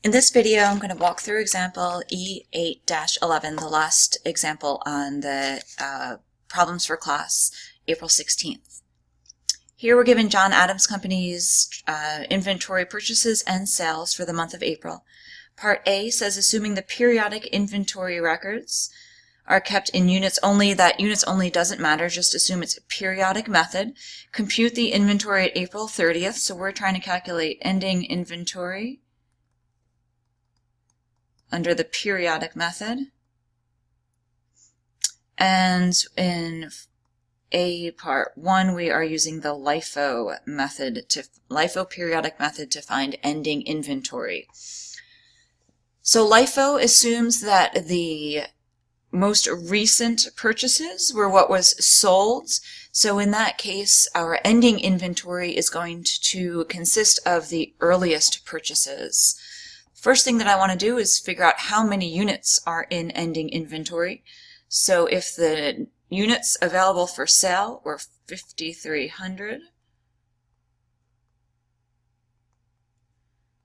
In this video, I'm going to walk through example E8-11, the last example on the problems for class, April 16th. Here we're given John Adams Company's inventory purchases and sales for the month of April. Part A says assuming the periodic inventory records are kept in units only, that units only doesn't matter, just assume it's a periodic method. Compute the inventory at April 30th, so we're trying to calculate ending inventory under the periodic method. And in part 1, we are using the LIFO method, LIFO periodic method, to find ending inventory. So LIFO assumes that the most recent purchases were what was sold. So in that case, our ending inventory is going to consist of the earliest purchases. First thing that I want to do is figure out how many units are in ending inventory. So if the units available for sale were 5,300,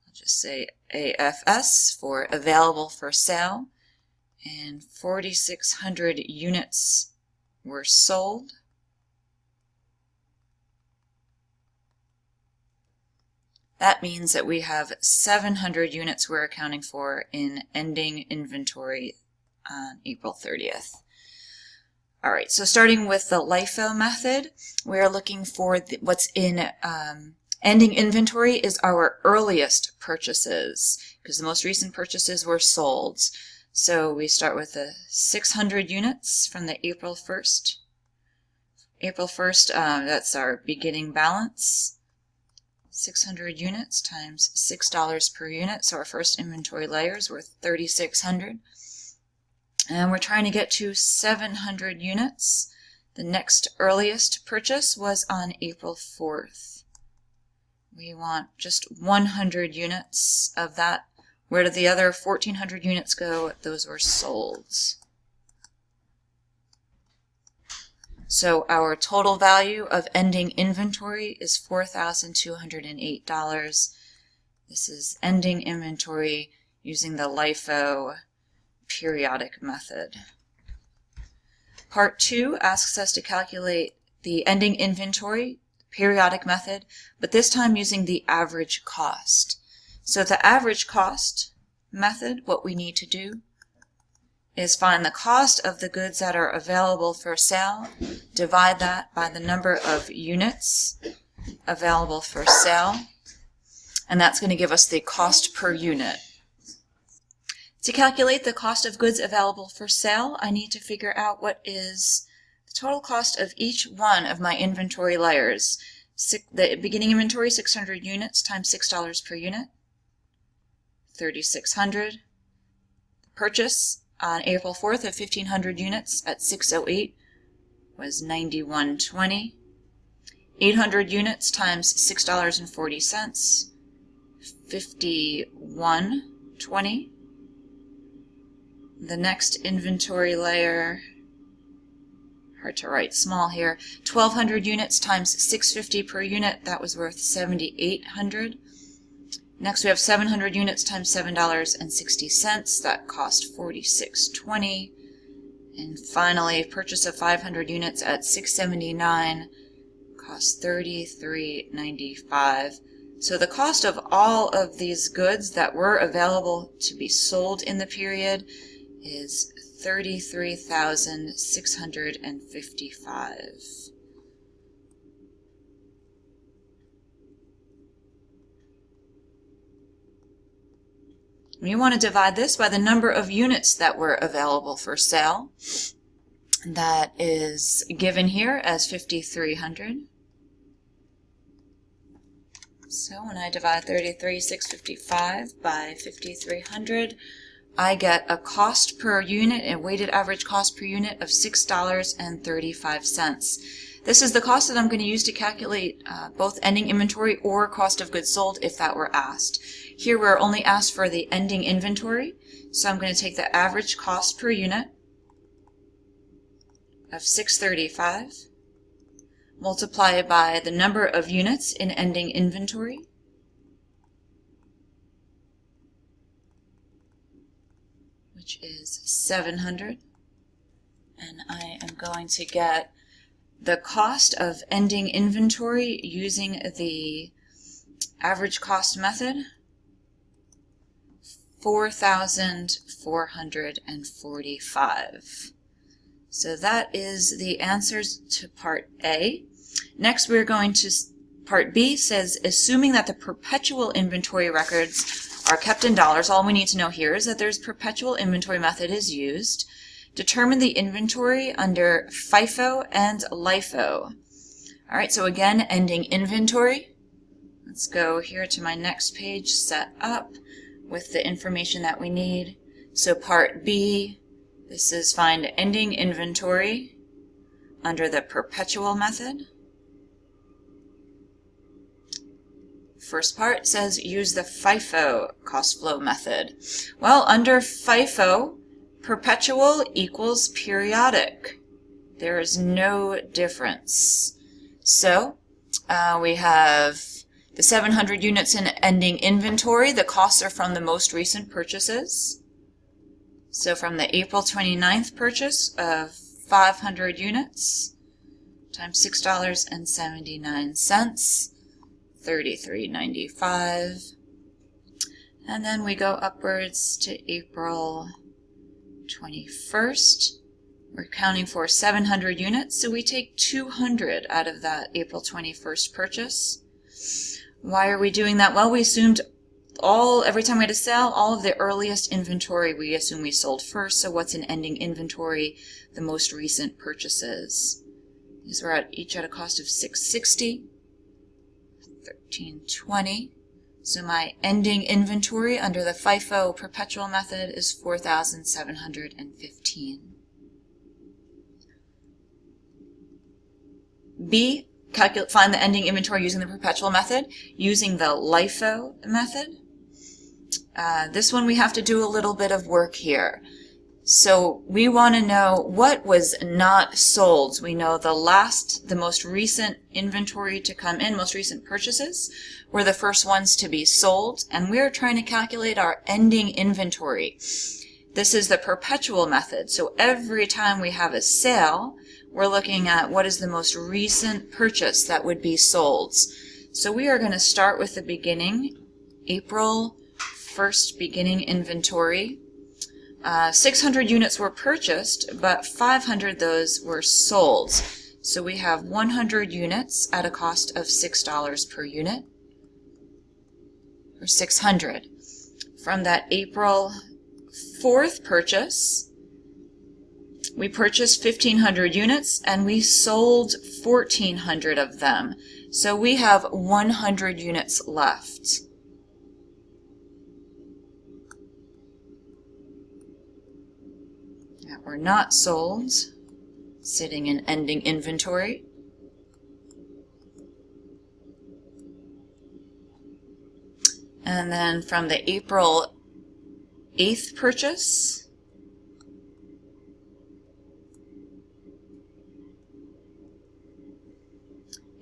I'll just say AFS for available for sale, and 4,600 units were sold. That means that we have 700 units we're accounting for in ending inventory on April 30th. All right, so starting with the LIFO method, we're looking for what's in ending inventory is our earliest purchases, because the most recent purchases were sold. So we start with the 600 units from the April 1st. April 1st, that's our beginning balance. 600 units times $6 per unit, so our first inventory layer is worth 3,600. And we're trying to get to 700 units. The next earliest purchase was on April 4th. We want just 100 units of that. Where did the other 1,400 units go? Those were sold. So our total value of ending inventory is $4,208. This is ending inventory using the LIFO periodic method. Part 2 asks us to calculate the ending inventory periodic method, but this time using the average cost. So the average cost method, what we need to do is find the cost of the goods that are available for sale, divide that by the number of units available for sale, and that's going to give us the cost per unit. To calculate the cost of goods available for sale, I need to figure out what is the total cost of each one of my inventory layers. The beginning inventory, 600 units times $6 per unit, 3,600. The purchase on April 4th of 1,500 units at 608 was 91.20. 800 units times $6.40, 51.20. The next inventory layer, hard to write small here, 1,200 units times $6.50 per unit, that was worth 7,800. Next we have 700 units times $7.60, that cost 46.20. And finally, purchase of 500 units at 679 cost 33.95. So the cost of all of these goods that were available to be sold in the period is $33,655. We want to divide this by the number of units that were available for sale. That is given here as 5,300. So when I divide 33,655 by 5,300, I get a cost per unit, a weighted average cost per unit of $6.35. This is the cost that I'm going to use to calculate both ending inventory or cost of goods sold if that were asked. Here we're only asked for the ending inventory, so I'm going to take the average cost per unit of $6.35, multiply by the number of units in ending inventory, which is 700. And I am going to get the cost of ending inventory using the average cost method, $4,445. So that is the answers to part A. Next we're going to part B. Says assuming that the perpetual inventory records are kept in dollars, all we need to know here is that there's perpetual inventory method is used. Determine the inventory under FIFO and LIFO. All right, so again, ending inventory. Let's go here to my next page, set up with the information that we need. So part B, this is find ending inventory under the perpetual method. First part says use the FIFO cost flow method. Well, under FIFO, perpetual equals periodic. There is no difference. So we have the 700 units in ending inventory. The costs are from the most recent purchases. So from the April 29th purchase of 500 units times $6.79, $33.95. And then we go upwards to April 21st. We're counting for 700 units, so we take 200 out of that April 21st purchase. Why are we doing that? Well, we assumed every time we had to sell, all of the earliest inventory we assume we sold first. So what's in ending inventory? The most recent purchases. These were each at a cost of $660, $13.20. So my ending inventory under the FIFO perpetual method is 4,715. B, find the ending inventory using the perpetual method. Using the LIFO method. This one we have to do a little bit of work here. So we want to know what was not sold. We know the most recent inventory to come in, most recent purchases, were the first ones to be sold, and we're trying to calculate our ending inventory. This is the perpetual method. So every time we have a sale, we're looking at what is the most recent purchase that would be sold. So we are going to start with the beginning, April 1st beginning inventory. 600 units were purchased, but 500 of those were sold. So we have 100 units at a cost of $6 per unit, or 600. From that April 4th purchase, we purchased 1,500 units and we sold 1,400 of them. So we have 100 units left. That were not sold, sitting in ending inventory. And then from the April 8th purchase,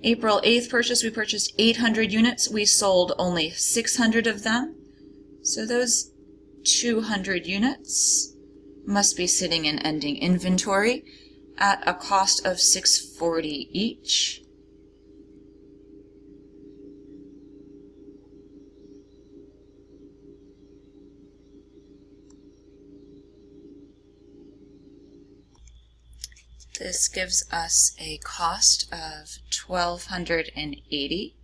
April 8th purchase, we purchased 800 units. We sold only 600 of them. So those 200 units must be sitting in ending inventory at a cost of $640 each. This gives us a cost of $1,280.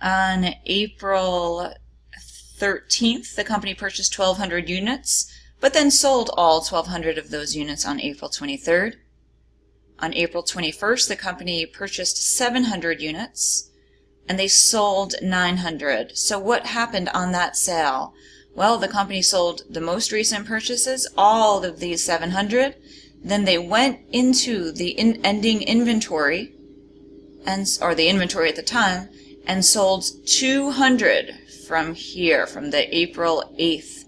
On April 13th, the company purchased 1,200 units, but then sold all 1,200 of those units on April 23rd. On April 21st, the company purchased 700 units, and they sold 900. So what happened on that sale? Well, the company sold the most recent purchases, all of these 700. Then they went into the ending inventory, or the inventory at the time, and sold 200 from here, from the April 8th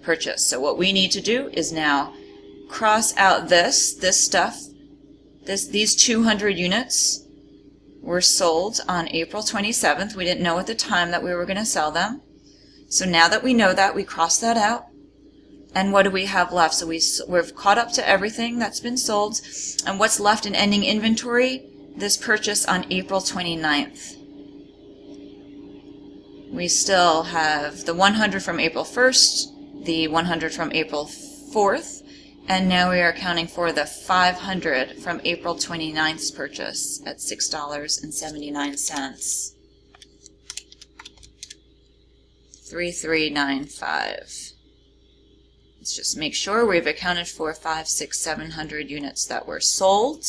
purchase. So what we need to do is now cross out this stuff. These 200 units were sold on April 27th. We didn't know at the time that we were going to sell them. So now that we know that, we cross that out. And what do we have left? So we've caught up to everything that's been sold. And what's left in ending inventory? This purchase on April 29th. We still have the 100 from April 1st, the 100 from April 4th, and now we are accounting for the 500 from April 29th's purchase at $6.79. 3395. Let's just make sure we've accounted for 500, 600, 700 units that were sold.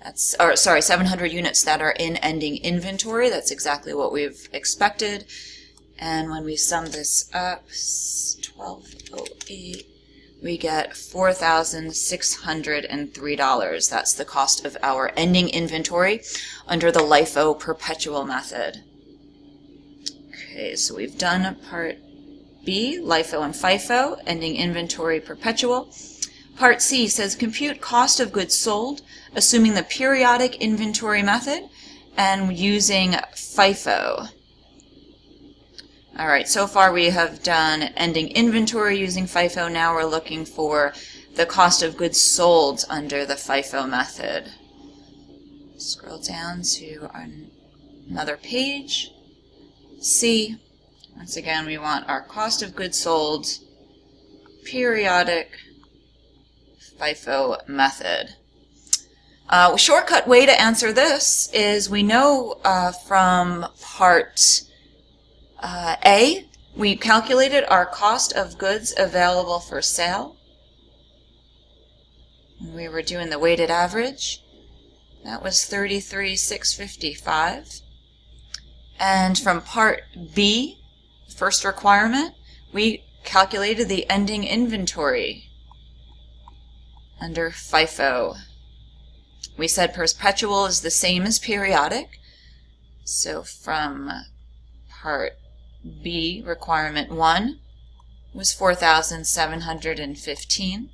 That's, or sorry, 700 units that are in ending inventory. That's exactly what we've expected. And when we sum this up, 1208, we get $4,603. That's the cost of our ending inventory under the LIFO perpetual method. Okay, so we've done part B, LIFO and FIFO, ending inventory perpetual. Part C says compute cost of goods sold, assuming the periodic inventory method and using FIFO. All right, so far we have done ending inventory using FIFO. Now we're looking for the cost of goods sold under the FIFO method. Scroll down to another page. C. Once again, we want our cost of goods sold, periodic FIFO method. A shortcut way to answer this is we know from part A, we calculated our cost of goods available for sale. We were doing the weighted average. That was 33,655. And from part B, first requirement, we calculated the ending inventory under FIFO. We said perpetual is the same as periodic. So from part B, requirement 1 was 4,715.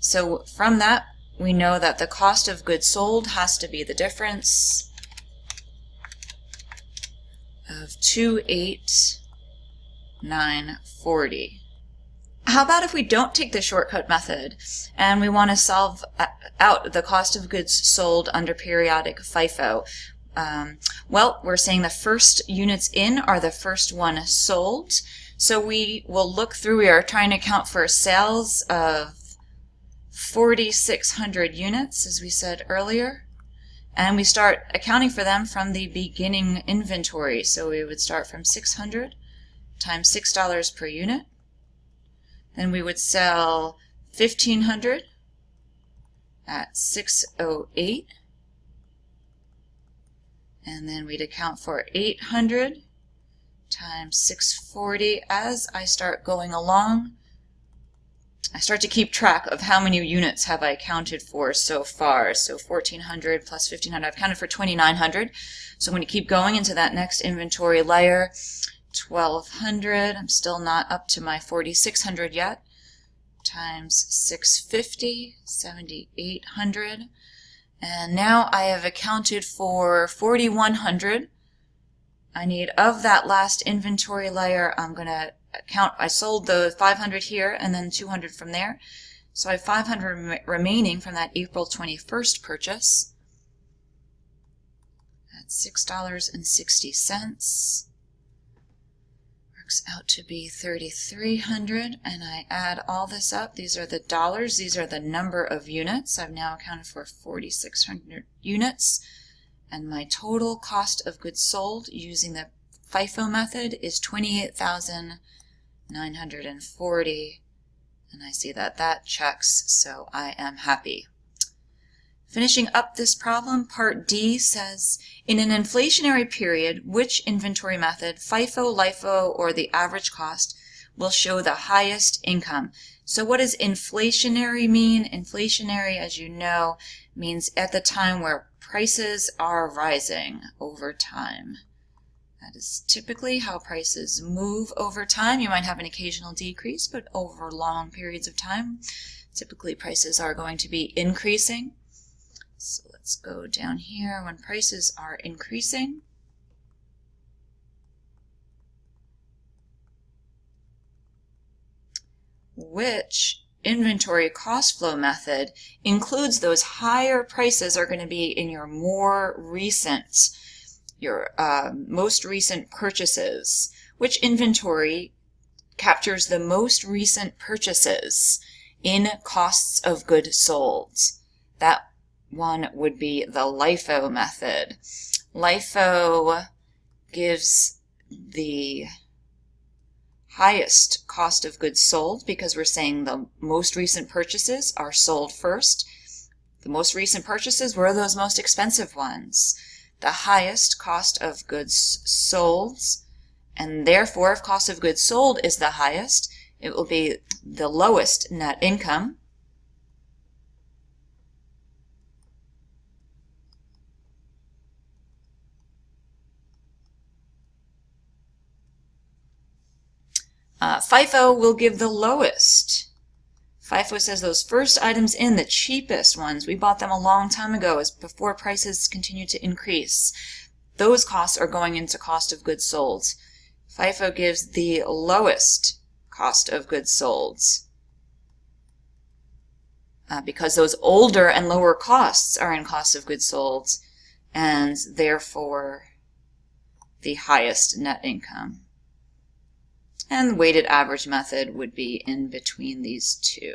So from that, we know that the cost of goods sold has to be the difference of 2,890. How about if we don't take the shortcut method and we want to solve out the cost of goods sold under periodic FIFO? Well, we're saying the first units in are the first one sold. So we will look through, we are trying to account for sales of 4,600 units, as we said earlier. And we start accounting for them from the beginning inventory. So we would start from 600 times $6 per unit. Then we would sell 1,500 at 608. And then we'd account for 800 times 640. As I start going along, I start to keep track of how many units have I accounted for so far. So 1,400 plus 1,500, I've counted for 2,900. So I'm going to keep going into that next inventory layer. 1,200, I'm still not up to my 4,600 yet, times 650, 7,800. And now I have accounted for 4,100. I need, of that last inventory layer, I'm going to count, I sold the 500 here and then 200 from there. So I have 500 remaining from that April 21st purchase. That's $6.60. Works out to be 3,300, and I add all this up. These are the dollars, these are the number of units. I've now accounted for 4,600 units, and my total cost of goods sold using the FIFO method is 28,940, and I see that that checks, so I am happy. Finishing up this problem, part D says, in an inflationary period, which inventory method, FIFO, LIFO, or the average cost, will show the highest income? So what does inflationary mean? Inflationary, as you know, means at the time where prices are rising over time. That is typically how prices move over time. You might have an occasional decrease, but over long periods of time, typically prices are going to be increasing. So let's go down here. When prices are increasing, which inventory cost flow method includes those higher prices are going to be in your more recent, your most recent purchases. Which inventory captures the most recent purchases in costs of goods sold? That one would be the LIFO method. LIFO gives the highest cost of goods sold because we're saying the most recent purchases are sold first. The most recent purchases were those most expensive ones. The highest cost of goods sold, and therefore if cost of goods sold is the highest, it will be the lowest net income. FIFO will give the lowest. FIFO says those first items in, the cheapest ones, we bought them a long time ago as before prices continue to increase. Those costs are going into cost of goods sold. FIFO gives the lowest cost of goods sold because those older and lower costs are in cost of goods sold, and therefore the highest net income. And the weighted average method would be in between these two.